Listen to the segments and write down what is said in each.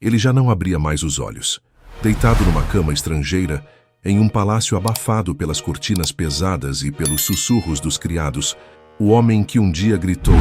Ele já não abria mais os olhos. Deitado numa cama estrangeira, em um palácio abafado pelas cortinas pesadas e pelos sussurros dos criados, o homem que um dia gritou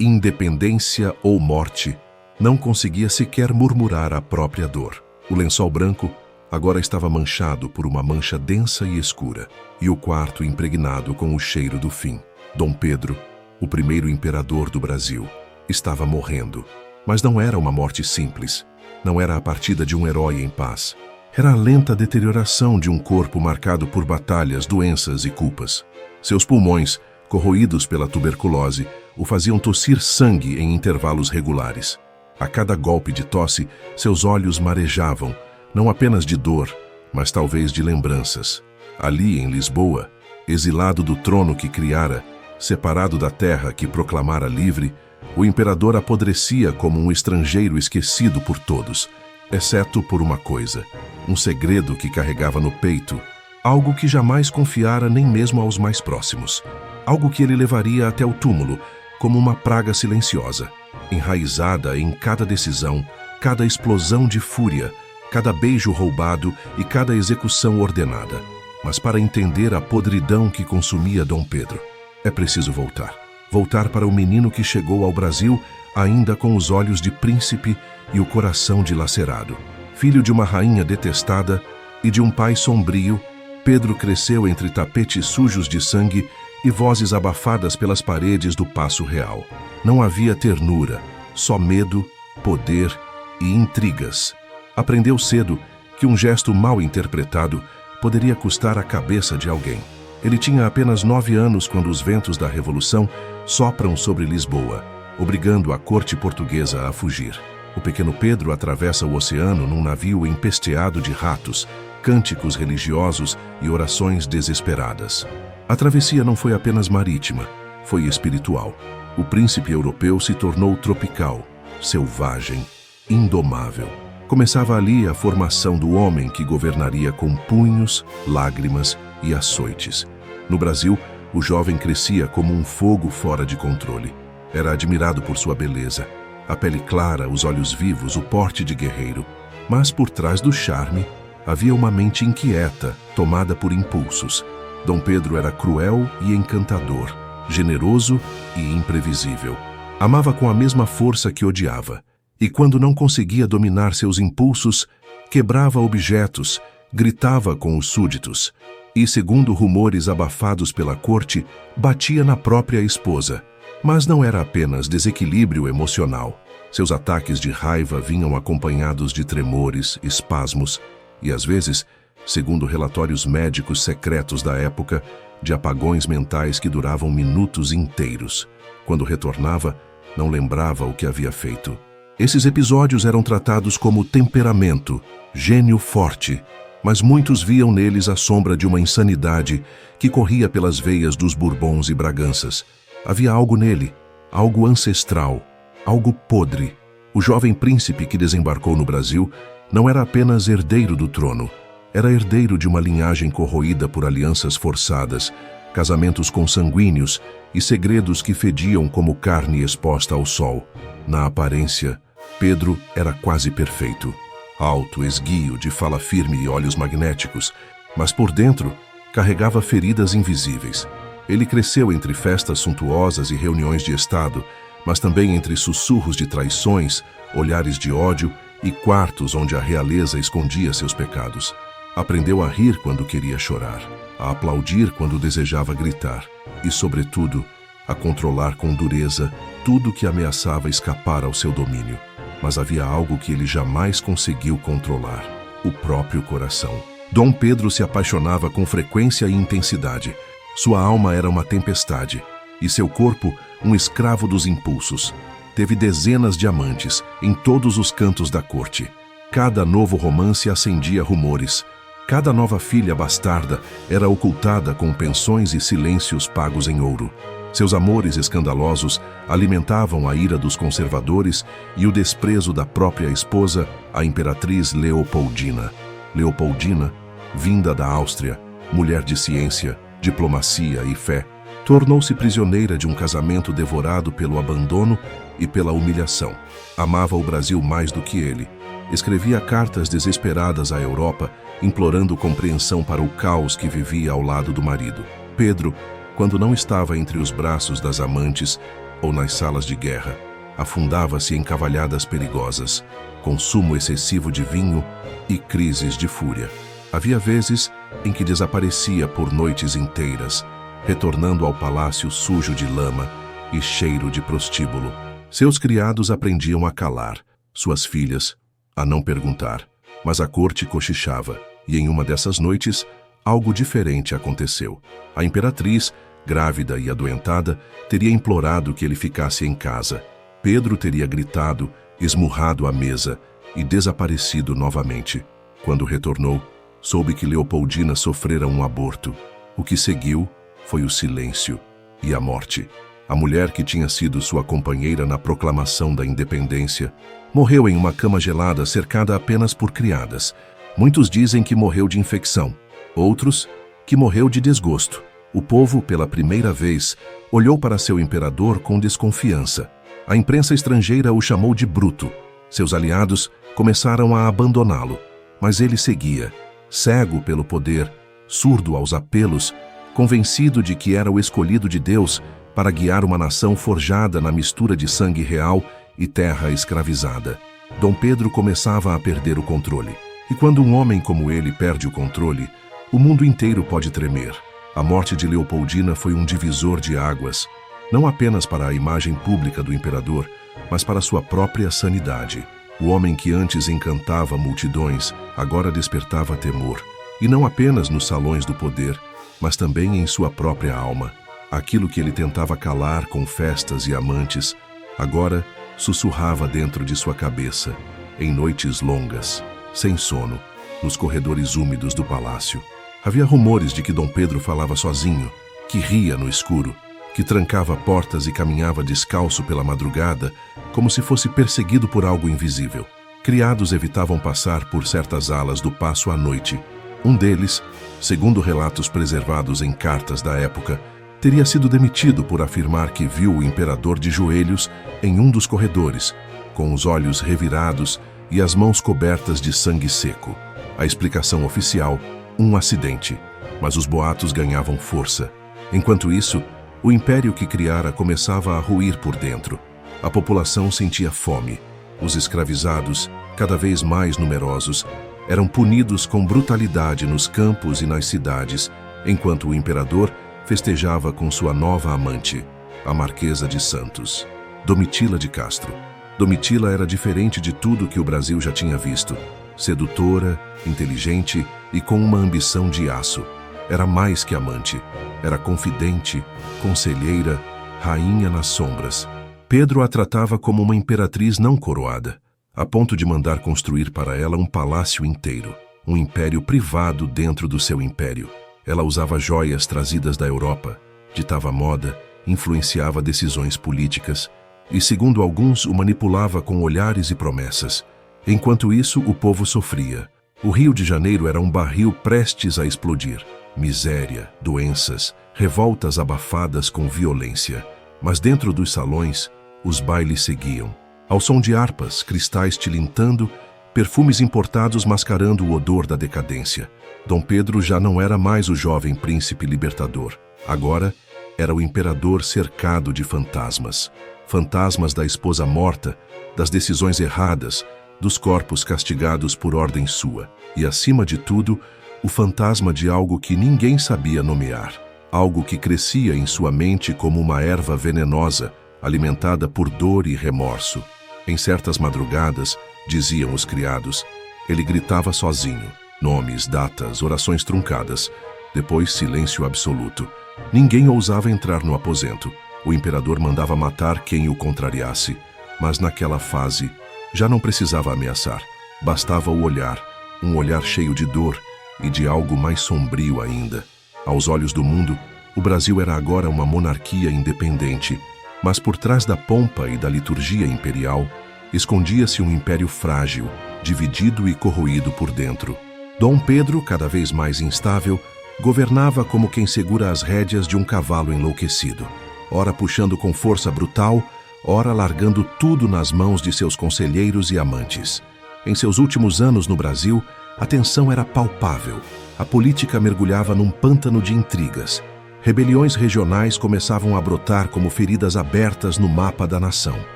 independência ou morte não conseguia sequer murmurar a própria dor. O lençol branco agora estava manchado por uma mancha densa e escura, e o quarto impregnado com o cheiro do fim. Dom Pedro, o primeiro imperador do Brasil, estava morrendo. Mas não era uma morte simples. Não era a partida de um herói em paz. Era a lenta deterioração de um corpo marcado por batalhas, doenças e culpas. Seus pulmões, corroídos pela tuberculose, o faziam tossir sangue em intervalos regulares. A cada golpe de tosse, seus olhos marejavam, não apenas de dor, mas talvez de lembranças. Ali, em Lisboa, exilado do trono que criara, separado da terra que proclamara livre, o imperador apodrecia como um estrangeiro esquecido por todos, exceto por uma coisa, um segredo que carregava no peito, algo que jamais confiara nem mesmo aos mais próximos, algo que ele levaria até o túmulo, como uma praga silenciosa, enraizada em cada decisão, cada explosão de fúria, cada beijo roubado e cada execução ordenada. Mas para entender a podridão que consumia Dom Pedro, é preciso voltar. Voltar para o menino que chegou ao Brasil ainda com os olhos de príncipe e o coração dilacerado. Filho de uma rainha detestada e de um pai sombrio, Pedro cresceu entre tapetes sujos de sangue e vozes abafadas pelas paredes do Paço Real. Não havia ternura, só medo, poder e intrigas. Aprendeu cedo que um gesto mal interpretado poderia custar a cabeça de alguém. Ele tinha apenas 9 anos quando os ventos da Revolução sopram sobre Lisboa, obrigando a corte portuguesa a fugir. O pequeno Pedro atravessa o oceano num navio empesteado de ratos, cânticos religiosos e orações desesperadas. A travessia não foi apenas marítima, foi espiritual. O príncipe europeu se tornou tropical, selvagem, indomável. Começava ali a formação do homem que governaria com punhos, lágrimas e açoites. No Brasil, o jovem crescia como um fogo fora de controle. Era admirado por sua beleza, a pele clara, os olhos vivos, o porte de guerreiro. Mas por trás do charme, havia uma mente inquieta, tomada por impulsos. Dom Pedro era cruel e encantador, generoso e imprevisível. Amava com a mesma força que odiava. E quando não conseguia dominar seus impulsos, quebrava objetos, gritava com os súditos e, segundo rumores abafados pela corte, batia na própria esposa. Mas não era apenas desequilíbrio emocional. Seus ataques de raiva vinham acompanhados de tremores, espasmos e, às vezes, segundo relatórios médicos secretos da época, de apagões mentais que duravam minutos inteiros. Quando retornava, não lembrava o que havia feito. Esses episódios eram tratados como temperamento, gênio forte, mas muitos viam neles a sombra de uma insanidade que corria pelas veias dos Bourbons e Braganças. Havia algo nele, algo ancestral, algo podre. O jovem príncipe que desembarcou no Brasil não era apenas herdeiro do trono, era herdeiro de uma linhagem corroída por alianças forçadas, casamentos consanguíneos e segredos que fediam como carne exposta ao sol. Na aparência, Pedro era quase perfeito. Alto, esguio, de fala firme e olhos magnéticos, mas por dentro carregava feridas invisíveis. Ele cresceu entre festas suntuosas e reuniões de Estado, mas também entre sussurros de traições, olhares de ódio e quartos onde a realeza escondia seus pecados. Aprendeu a rir quando queria chorar, a aplaudir quando desejava gritar e, sobretudo, a controlar com dureza tudo que ameaçava escapar ao seu domínio. Mas havia algo que ele jamais conseguiu controlar: o próprio coração. Dom Pedro se apaixonava com frequência e intensidade. Sua alma era uma tempestade, e seu corpo um escravo dos impulsos. Teve dezenas de amantes, em todos os cantos da corte. Cada novo romance acendia rumores. Cada nova filha bastarda era ocultada com pensões e silêncios pagos em ouro. Seus amores escandalosos alimentavam a ira dos conservadores e o desprezo da própria esposa, a imperatriz Leopoldina. Leopoldina, vinda da Áustria, mulher de ciência, diplomacia e fé, tornou-se prisioneira de um casamento devorado pelo abandono e pela humilhação. Amava o Brasil mais do que ele, Escrevia cartas desesperadas à Europa, implorando compreensão para o caos que vivia ao lado do marido. Pedro, quando não estava entre os braços das amantes ou nas salas de guerra, afundava-se em cavalhadas perigosas, consumo excessivo de vinho e crises de fúria. Havia vezes em que desaparecia por noites inteiras, retornando ao palácio sujo de lama e cheiro de prostíbulo. Seus criados aprendiam a calar, suas filhas a não perguntar, mas a corte cochichava, e em uma dessas noites, algo diferente aconteceu. A imperatriz, grávida e adoentada, teria implorado que ele ficasse em casa. Pedro teria gritado, esmurrado a mesa e desaparecido novamente. Quando retornou, soube que Leopoldina sofrera um aborto. O que seguiu foi o silêncio e a morte. A mulher que tinha sido sua companheira na proclamação da independência morreu em uma cama gelada cercada apenas por criadas. Muitos dizem que morreu de infecção, outros que morreu de desgosto. O povo, pela primeira vez, olhou para seu imperador com desconfiança. A imprensa estrangeira o chamou de bruto. Seus aliados começaram a abandoná-lo, mas ele seguia, cego pelo poder, surdo aos apelos, convencido de que era o escolhido de Deus para guiar uma nação forjada na mistura de sangue real e terra escravizada. Dom Pedro começava a perder o controle. E quando um homem como ele perde o controle, o mundo inteiro pode tremer. A morte de Leopoldina foi um divisor de águas, não apenas para a imagem pública do imperador, mas para sua própria sanidade. O homem que antes encantava multidões, agora despertava temor, e não apenas nos salões do poder, mas também em sua própria alma. Aquilo que ele tentava calar com festas e amantes, agora sussurrava dentro de sua cabeça, em noites longas, sem sono, nos corredores úmidos do palácio. Havia rumores de que Dom Pedro falava sozinho, que ria no escuro, que trancava portas e caminhava descalço pela madrugada, como se fosse perseguido por algo invisível. Criados evitavam passar por certas alas do paço à noite. Um deles, segundo relatos preservados em cartas da época, teria sido demitido por afirmar que viu o imperador de joelhos em um dos corredores, com os olhos revirados e as mãos cobertas de sangue seco. A explicação oficial: um acidente, mas os boatos ganhavam força. Enquanto isso, o império que criara começava a ruir por dentro. A população sentia fome. Os escravizados, cada vez mais numerosos, eram punidos com brutalidade nos campos e nas cidades, enquanto o imperador festejava com sua nova amante, a Marquesa de Santos, Domitila de Castro. Domitila era diferente de tudo que o Brasil já tinha visto. Sedutora, inteligente e com uma ambição de aço. Era mais que amante. Era confidente, conselheira, rainha nas sombras. Pedro a tratava como uma imperatriz não coroada, a ponto de mandar construir para ela um palácio inteiro, um império privado dentro do seu império. Ela usava joias trazidas da Europa, ditava moda, influenciava decisões políticas e, segundo alguns, o manipulava com olhares e promessas. Enquanto isso, o povo sofria. O Rio de Janeiro era um barril prestes a explodir. Miséria, doenças, revoltas abafadas com violência. Mas dentro dos salões, os bailes seguiam. Ao som de harpas, cristais tilintando, perfumes importados mascarando o odor da decadência. Dom Pedro já não era mais o jovem príncipe libertador. Agora, era o imperador cercado de fantasmas. Fantasmas da esposa morta, das decisões erradas, dos corpos castigados por ordem sua. E, acima de tudo, o fantasma de algo que ninguém sabia nomear. Algo que crescia em sua mente como uma erva venenosa, alimentada por dor e remorso. Em certas madrugadas, diziam os criados, ele gritava sozinho. Nomes, datas, orações truncadas. Depois, silêncio absoluto. Ninguém ousava entrar no aposento. O imperador mandava matar quem o contrariasse. Mas naquela fase, já não precisava ameaçar. Bastava o olhar, um olhar cheio de dor e de algo mais sombrio ainda. Aos olhos do mundo, o Brasil era agora uma monarquia independente, mas por trás da pompa e da liturgia imperial, escondia-se um império frágil, dividido e corroído por dentro. Dom Pedro, cada vez mais instável, governava como quem segura as rédeas de um cavalo enlouquecido, ora puxando com força brutal, ora largando tudo nas mãos de seus conselheiros e amantes. Em seus últimos anos no Brasil, a tensão era palpável. A política mergulhava num pântano de intrigas. Rebeliões regionais começavam a brotar como feridas abertas no mapa da nação.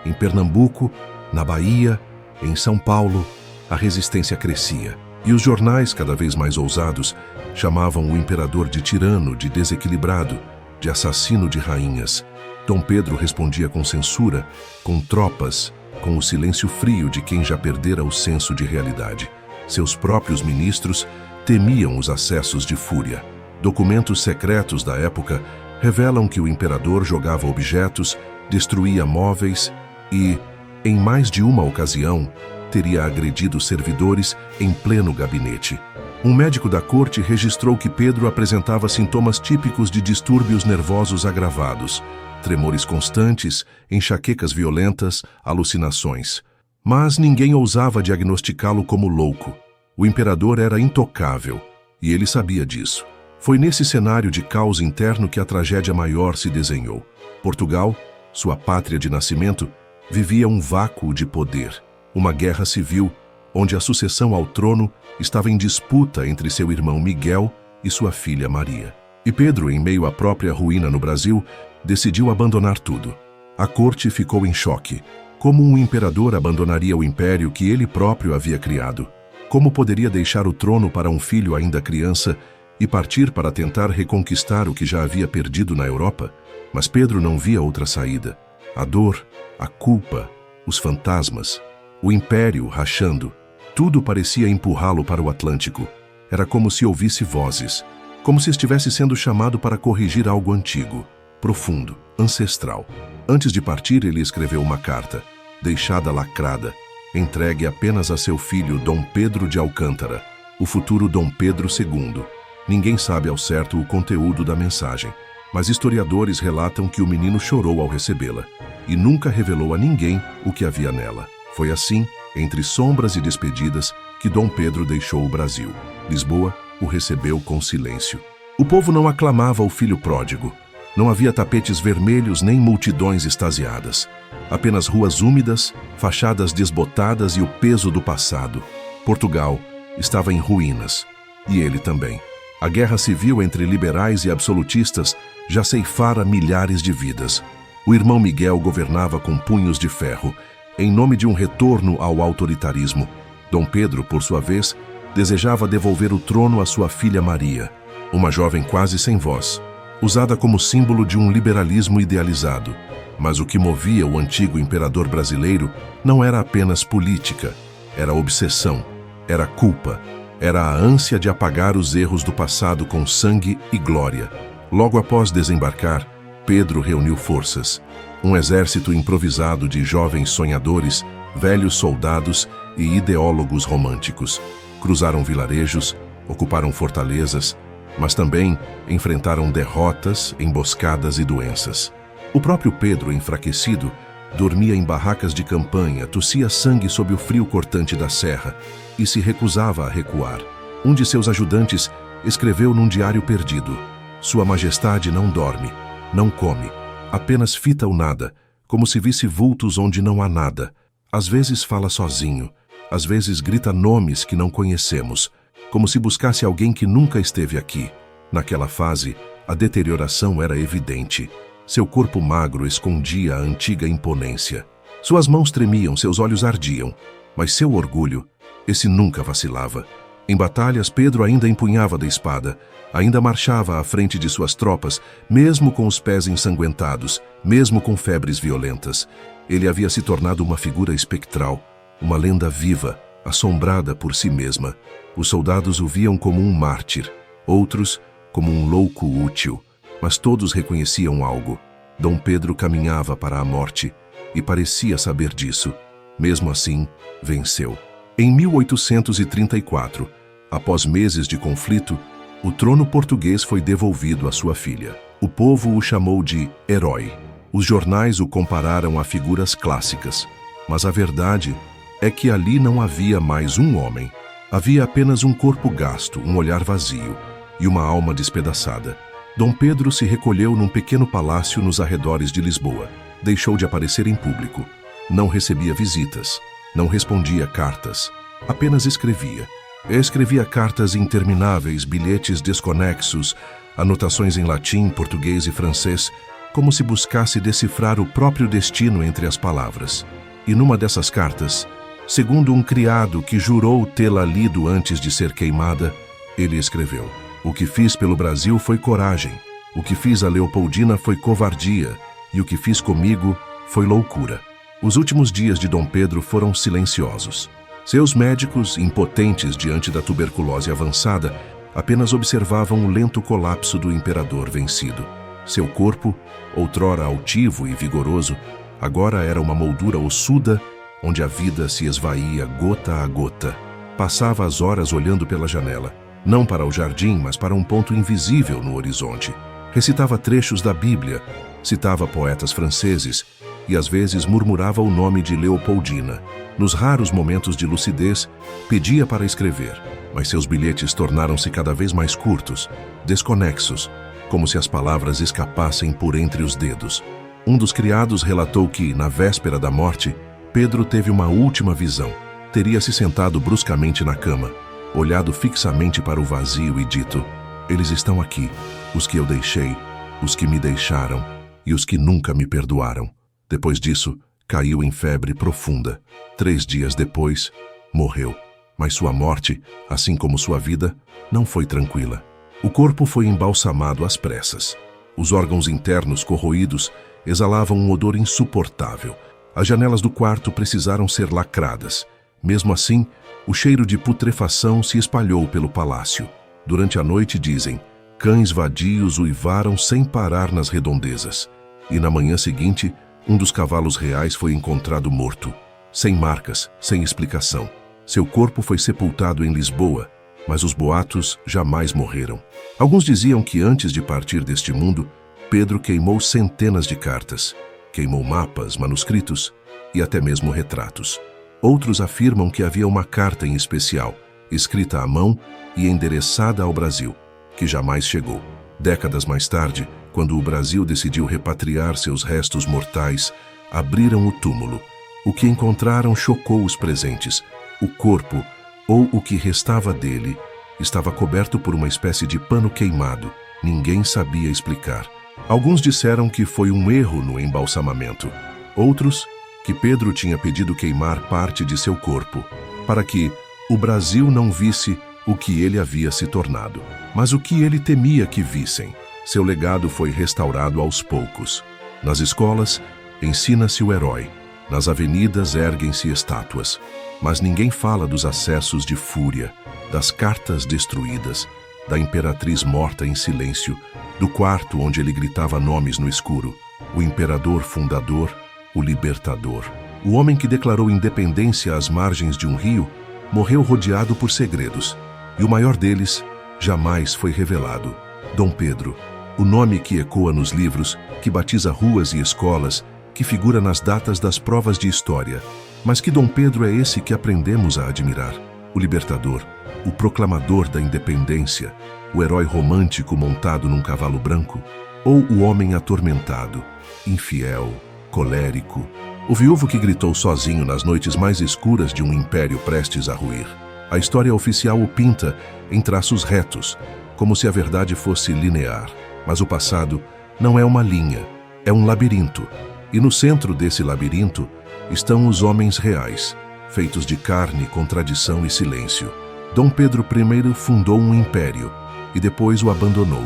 Em Pernambuco, na Bahia, em São Paulo, a resistência crescia. E os jornais, cada vez mais ousados, chamavam o imperador de tirano, de desequilibrado, de assassino de rainhas. Dom Pedro respondia com censura, com tropas, com o silêncio frio de quem já perdera o senso de realidade. Seus próprios ministros temiam os acessos de fúria. Documentos secretos da época revelam que o imperador jogava objetos, destruía móveis e, em mais de uma ocasião, teria agredido servidores em pleno gabinete. Um médico da corte registrou que Pedro apresentava sintomas típicos de distúrbios nervosos agravados, tremores constantes, enxaquecas violentas, alucinações. Mas ninguém ousava diagnosticá-lo como louco. O imperador era intocável, e ele sabia disso. Foi nesse cenário de caos interno que a tragédia maior se desenhou. Portugal, sua pátria de nascimento, vivia um vácuo de poder. Uma guerra civil, onde a sucessão ao trono estava em disputa entre seu irmão Miguel e sua filha Maria. E Pedro, em meio à própria ruína no Brasil, decidiu abandonar tudo. A corte ficou em choque. Como um imperador abandonaria o império que ele próprio havia criado? Como poderia deixar o trono para um filho ainda criança e partir para tentar reconquistar o que já havia perdido na Europa? Mas Pedro não via outra saída. A dor, a culpa, os fantasmas, o império rachando, tudo parecia empurrá-lo para o Atlântico. Era como se ouvisse vozes, como se estivesse sendo chamado para corrigir algo antigo, profundo, ancestral. Antes de partir, ele escreveu uma carta, deixada lacrada, entregue apenas a seu filho Dom Pedro de Alcântara, o futuro Dom Pedro II. Ninguém sabe ao certo o conteúdo da mensagem, mas historiadores relatam que o menino chorou ao recebê-la e nunca revelou a ninguém o que havia nela. Foi assim, entre sombras e despedidas, que Dom Pedro deixou o Brasil. Lisboa o recebeu com silêncio. O povo não aclamava o filho pródigo. Não havia tapetes vermelhos nem multidões extasiadas. Apenas ruas úmidas, fachadas desbotadas e o peso do passado. Portugal estava em ruínas. E ele também. A guerra civil entre liberais e absolutistas já ceifara milhares de vidas. O irmão Miguel governava com punhos de ferro, em nome de um retorno ao autoritarismo. Dom Pedro, por sua vez, desejava devolver o trono à sua filha Maria, uma jovem quase sem voz, usada como símbolo de um liberalismo idealizado. Mas o que movia o antigo imperador brasileiro não era apenas política, era obsessão, era culpa, era a ânsia de apagar os erros do passado com sangue e glória. Logo após desembarcar, Pedro reuniu forças. Um exército improvisado de jovens sonhadores, velhos soldados e ideólogos românticos. Cruzaram vilarejos, ocuparam fortalezas, mas também enfrentaram derrotas, emboscadas e doenças. O próprio Pedro, enfraquecido, dormia em barracas de campanha, tossia sangue sob o frio cortante da serra e se recusava a recuar. Um de seus ajudantes escreveu num diário perdido: Sua Majestade não dorme, não come, apenas fita o nada, como se visse vultos onde não há nada. Às vezes fala sozinho, às vezes grita nomes que não conhecemos, como se buscasse alguém que nunca esteve aqui. Naquela fase, a deterioração era evidente. Seu corpo magro escondia a antiga imponência. Suas mãos tremiam, seus olhos ardiam, mas seu orgulho, esse nunca vacilava. Em batalhas, Pedro ainda empunhava da espada, ainda marchava à frente de suas tropas, mesmo com os pés ensanguentados, mesmo com febres violentas. Ele havia se tornado uma figura espectral, uma lenda viva, assombrada por si mesma. Os soldados o viam como um mártir, outros como um louco útil, mas todos reconheciam algo. Dom Pedro caminhava para a morte e parecia saber disso. Mesmo assim, venceu. Em 1834, após meses de conflito, o trono português foi devolvido à sua filha. O povo o chamou de herói. Os jornais o compararam a figuras clássicas, mas a verdade é que ali não havia mais um homem. Havia apenas um corpo gasto, um olhar vazio e uma alma despedaçada. Dom Pedro se recolheu num pequeno palácio nos arredores de Lisboa. Deixou de aparecer em público. Não recebia visitas. Não respondia cartas, apenas escrevia. Escrevia cartas intermináveis, bilhetes desconexos, anotações em latim, português e francês, como se buscasse decifrar o próprio destino entre as palavras. E numa dessas cartas, segundo um criado que jurou tê-la lido antes de ser queimada, ele escreveu: "O que fiz pelo Brasil foi coragem, o que fiz a Leopoldina foi covardia, e o que fiz comigo foi loucura." Os últimos dias de Dom Pedro foram silenciosos. Seus médicos, impotentes diante da tuberculose avançada, apenas observavam o lento colapso do imperador vencido. Seu corpo, outrora altivo e vigoroso, agora era uma moldura ossuda, onde a vida se esvaía gota a gota. Passava as horas olhando pela janela, não para o jardim, mas para um ponto invisível no horizonte. Recitava trechos da Bíblia, citava poetas franceses e às vezes murmurava o nome de Leopoldina. Nos raros momentos de lucidez, pedia para escrever, mas seus bilhetes tornaram-se cada vez mais curtos, desconexos, como se as palavras escapassem por entre os dedos. Um dos criados relatou que, na véspera da morte, Pedro teve uma última visão. Teria se sentado bruscamente na cama, olhado fixamente para o vazio e dito: "Eles estão aqui, os que eu deixei, os que me deixaram e os que nunca me perdoaram." Depois disso, caiu em febre profunda. 3 dias depois, morreu. Mas sua morte, assim como sua vida, não foi tranquila. O corpo foi embalsamado às pressas. Os órgãos internos corroídos exalavam um odor insuportável. As janelas do quarto precisaram ser lacradas. Mesmo assim, o cheiro de putrefação se espalhou pelo palácio. Durante a noite, dizem, cães vadios uivaram sem parar nas redondezas. E na manhã seguinte, um dos cavalos reais foi encontrado morto, sem marcas, sem explicação. Seu corpo foi sepultado em Lisboa, mas os boatos jamais morreram. Alguns diziam que antes de partir deste mundo, Pedro queimou centenas de cartas, queimou mapas, manuscritos e até mesmo retratos. Outros afirmam que havia uma carta em especial, escrita à mão e endereçada ao Brasil, que jamais chegou. Décadas mais tarde, quando o Brasil decidiu repatriar seus restos mortais, abriram o túmulo. O que encontraram chocou os presentes. O corpo, ou o que restava dele, estava coberto por uma espécie de pano queimado. Ninguém sabia explicar. Alguns disseram que foi um erro no embalsamamento. Outros, que Pedro tinha pedido queimar parte de seu corpo, para que o Brasil não visse o que ele havia se tornado, mas o que ele temia que vissem. Seu legado foi restaurado aos poucos. Nas escolas, ensina-se o herói. Nas avenidas erguem-se estátuas. Mas ninguém fala dos acessos de fúria, das cartas destruídas, da imperatriz morta em silêncio, do quarto onde ele gritava nomes no escuro, o imperador fundador, o libertador. O homem que declarou independência às margens de um rio morreu rodeado por segredos, e o maior deles jamais foi revelado. Dom Pedro, o nome que ecoa nos livros, que batiza ruas e escolas, que figura nas datas das provas de história. Mas que Dom Pedro é esse que aprendemos a admirar? O libertador, o proclamador da independência, o herói romântico montado num cavalo branco? Ou o homem atormentado, infiel, colérico, o viúvo que gritou sozinho nas noites mais escuras de um império prestes a ruir? A história oficial o pinta em traços retos, como se a verdade fosse linear. Mas o passado não é uma linha, é um labirinto. E no centro desse labirinto estão os homens reais, feitos de carne, contradição e silêncio. Dom Pedro I fundou um império e depois o abandonou.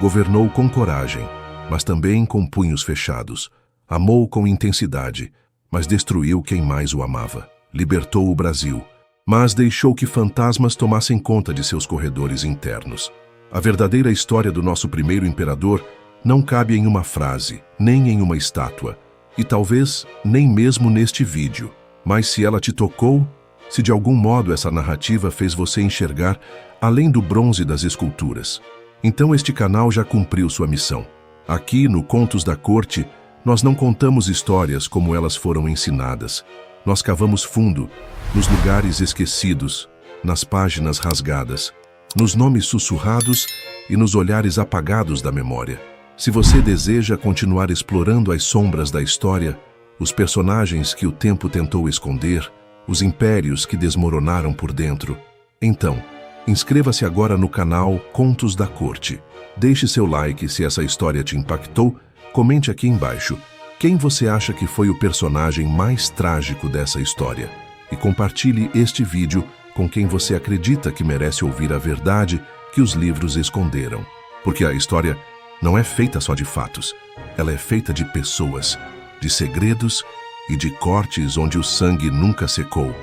Governou com coragem, mas também com punhos fechados. Amou com intensidade, mas destruiu quem mais o amava. Libertou o Brasil, mas deixou que fantasmas tomassem conta de seus corredores internos. A verdadeira história do nosso primeiro imperador não cabe em uma frase, nem em uma estátua, e talvez nem mesmo neste vídeo. Mas se ela te tocou, se de algum modo essa narrativa fez você enxergar além do bronze das esculturas, então este canal já cumpriu sua missão. Aqui, no Contos da Corte, nós não contamos histórias como elas foram ensinadas. Nós cavamos fundo, nos lugares esquecidos, nas páginas rasgadas, nos nomes sussurrados e nos olhares apagados da memória. Se você deseja continuar explorando as sombras da história, os personagens que o tempo tentou esconder, os impérios que desmoronaram por dentro. Então, inscreva-se agora no canal Contos da Corte. Deixe seu like se essa história te impactou, comente aqui embaixo quem você acha que foi o personagem mais trágico dessa história e compartilhe este vídeo com quem você acredita que merece ouvir a verdade que os livros esconderam. Porque a história não é feita só de fatos, ela é feita de pessoas, de segredos e de cortes onde o sangue nunca secou.